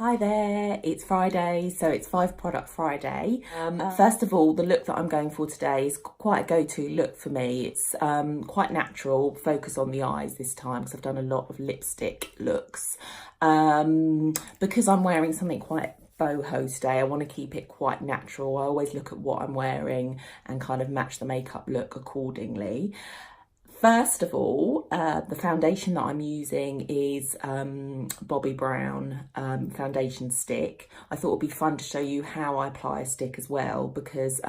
Hi there, it's Friday, so it's 5 product Friday. First of all, the look that I'm going for today is quite a go-to look for me. It's quite natural, focus on the eyes this time because I've done a lot of lipstick looks. Because I'm wearing something quite boho today, I want to keep it quite natural. I always look at what I'm wearing and kind of match the makeup look accordingly. First of all, the foundation that I'm using is Bobbi Brown foundation stick. I thought it would be fun to show you how I apply a stick as well, because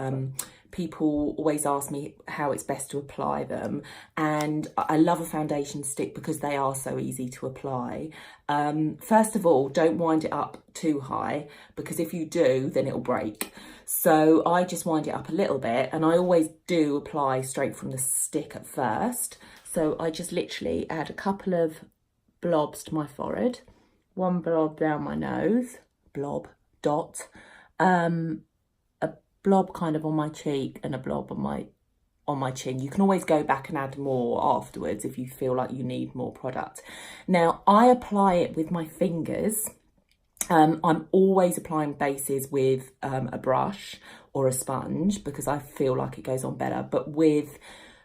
people always ask me how it's best to apply them. And I love a foundation stick because they are so easy to apply. First of all, don't wind it up too high, because if you do, then it'll break. So I just wind it up a little bit, and I always do apply straight from the stick at first. So I just literally add a couple of blobs to my forehead, one blob down my nose, blob, dot, a blob kind of on my cheek and a blob on my chin. You can always go back and add more afterwards if you feel like you need more product. Now I apply it with my fingers. I'm always applying bases with a brush or a sponge because I feel like it goes on better. But with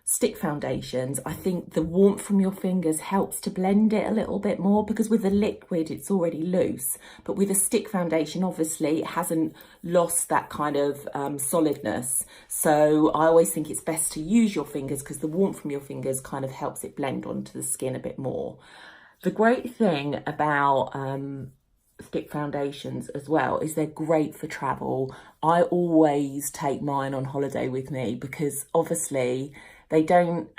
stick foundations, I think the warmth from your fingers helps to blend it a little bit more, because with a liquid it's already loose. But with a stick foundation, obviously it hasn't lost that kind of solidness. So I always think it's best to use your fingers, because the warmth from your fingers kind of helps it blend onto the skin a bit more. The great thing about stick foundations as well is they're great for travel. I always take mine on holiday with me, because obviously they don't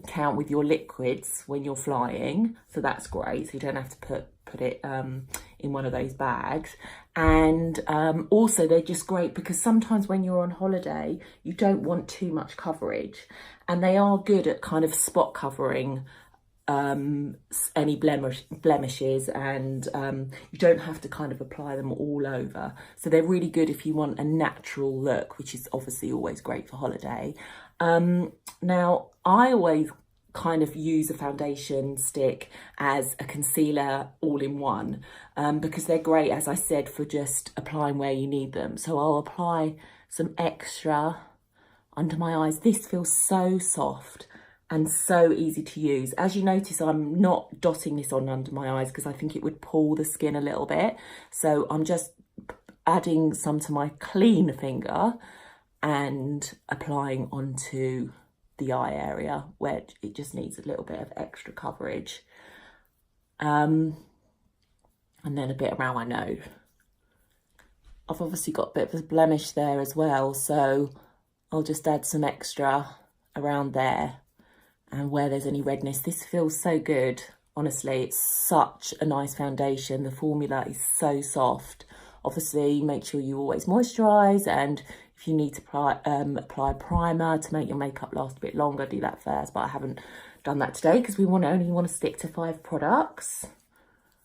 count with your liquids when you're flying, so that's great. So you don't have to put it in one of those bags. And also they're just great because sometimes when you're on holiday you don't want too much coverage, and they are good at kind of spot covering any blemishes, and you don't have to kind of apply them all over. So they're really good if you want a natural look, which is obviously always great for holiday. Now I always kind of use a foundation stick as a concealer all in one, because they're great, as I said, for just applying where you need them. So I'll apply some extra under my eyes. This feels so soft and so easy to use. As you notice, I'm not dotting this on under my eyes because I think it would pull the skin a little bit. So I'm just adding some to my clean finger and applying onto the eye area where it just needs a little bit of extra coverage. And then a bit around my nose. I've obviously got a bit of a blemish there as well, so I'll just add some extra around there. And where there's any redness, this feels so good. Honestly, it's such a nice foundation. The formula is so soft. Obviously, make sure you always moisturise, and if you need to apply primer to make your makeup last a bit longer, do that first. But I haven't done that today because we only want to stick to 5 products.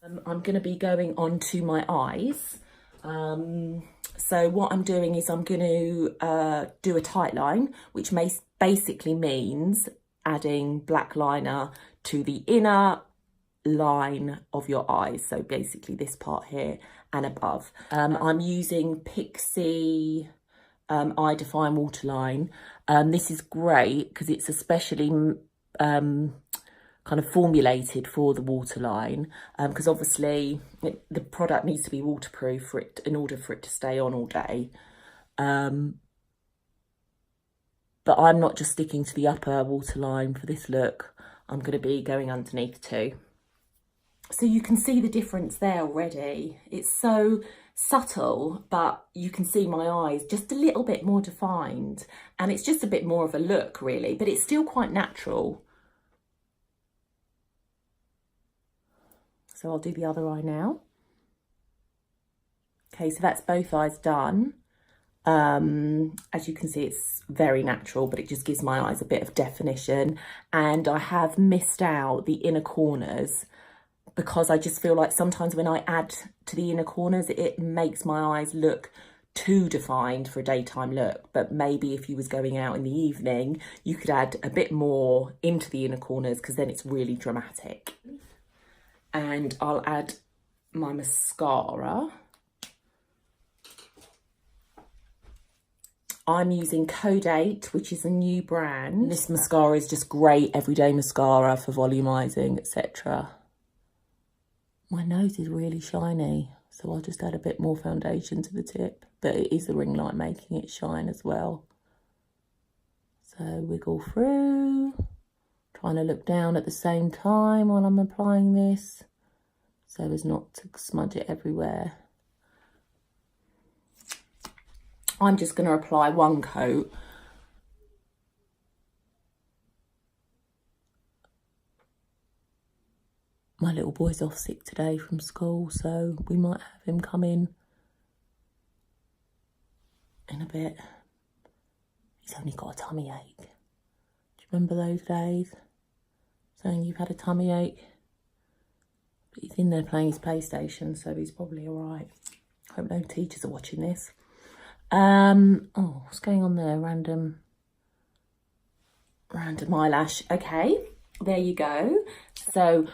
I'm going to be going on to my eyes. So what I'm doing is I'm going to do a tight line, which basically means adding black liner to the inner line of your eyes, so basically this part here and above. I'm using Pixie Eye Define Waterline. This is great because it's especially kind of formulated for the waterline, because obviously the product needs to be waterproof for it in order for it to stay on all day. But I'm not just sticking to the upper waterline for this look. I'm going to be going underneath too. So you can see the difference there already. It's so subtle, but you can see my eyes just a little bit more defined. And it's just a bit more of a look really, but it's still quite natural. So I'll do the other eye now. Okay, so that's both eyes done. As you can see, it's very natural, but it just gives my eyes a bit of definition. And I have missed out the inner corners because I just feel like sometimes when I add to the inner corners, it makes my eyes look too defined for a daytime look. But maybe if you was going out in the evening, you could add a bit more into the inner corners, because then it's really dramatic. And I'll add my mascara. I'm using Code 8, which is a new brand. This mascara is just great everyday mascara for volumizing, etc. My nose is really shiny, so I'll just add a bit more foundation to the tip, but it is the ring light making it shine as well. So wiggle through, trying to look down at the same time while I'm applying this, so as not to smudge it everywhere. I'm just going to apply one coat. My little boy's off sick today from school, so we might have him come in a bit. He's only got a tummy ache. Do you remember those days? Saying you've had a tummy ache? But he's in there playing his PlayStation, so he's probably all right. Hope no teachers are watching this. Oh, what's going on there? Random eyelash. Okay, there you go. So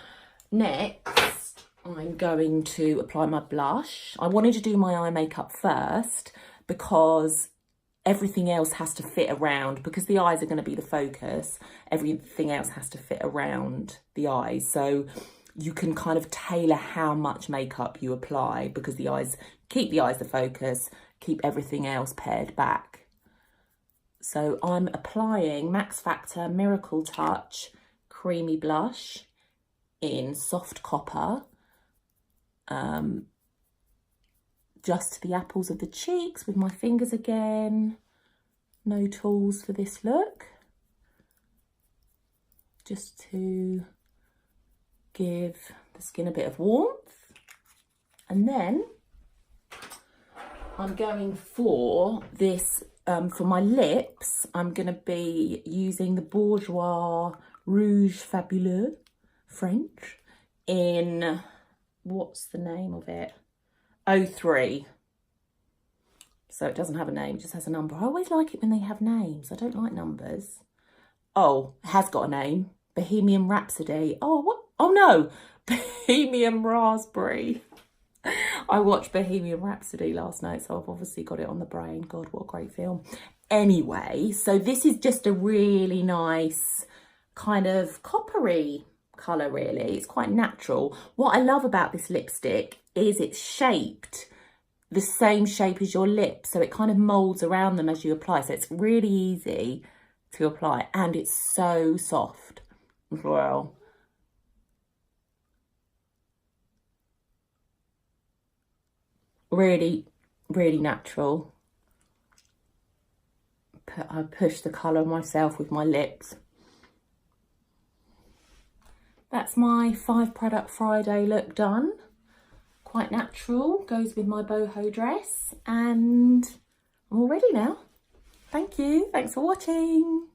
next, I'm going to apply my blush. I wanted to do my eye makeup first because everything else has to fit around, because the eyes are going to be the focus. Everything else has to fit around the eyes. So you can kind of tailor how much makeup you apply, because the eyes, keep the eyes the focus, keep everything else pared back. So I'm applying Max Factor Miracle Touch Creamy Blush in Soft Copper, just to the apples of the cheeks with my fingers again. No tools for this look. Just to give the skin a bit of warmth. And then I'm going for this, for my lips, I'm going to be using the Bourjois Rouge Fabuleux French in, what's the name of it? 03. So it doesn't have a name, it just has a number. I always like it when they have names. I don't like numbers. Oh, it has got a name. Bohemian Rhapsody. Oh, what? Oh no, Bohemian Raspberry. I watched Bohemian Rhapsody last night, so I've obviously got it on the brain. God, what a great film. Anyway, so this is just a really nice kind of coppery colour, really. It's quite natural. What I love about this lipstick is it's shaped the same shape as your lips, so it kind of moulds around them as you apply, so it's really easy to apply, and it's so soft as well. Really, really natural. I push the colour myself with my lips. That's my 5 product Friday look done. Quite natural, goes with my boho dress, and I'm all ready now. Thank you, thanks for watching.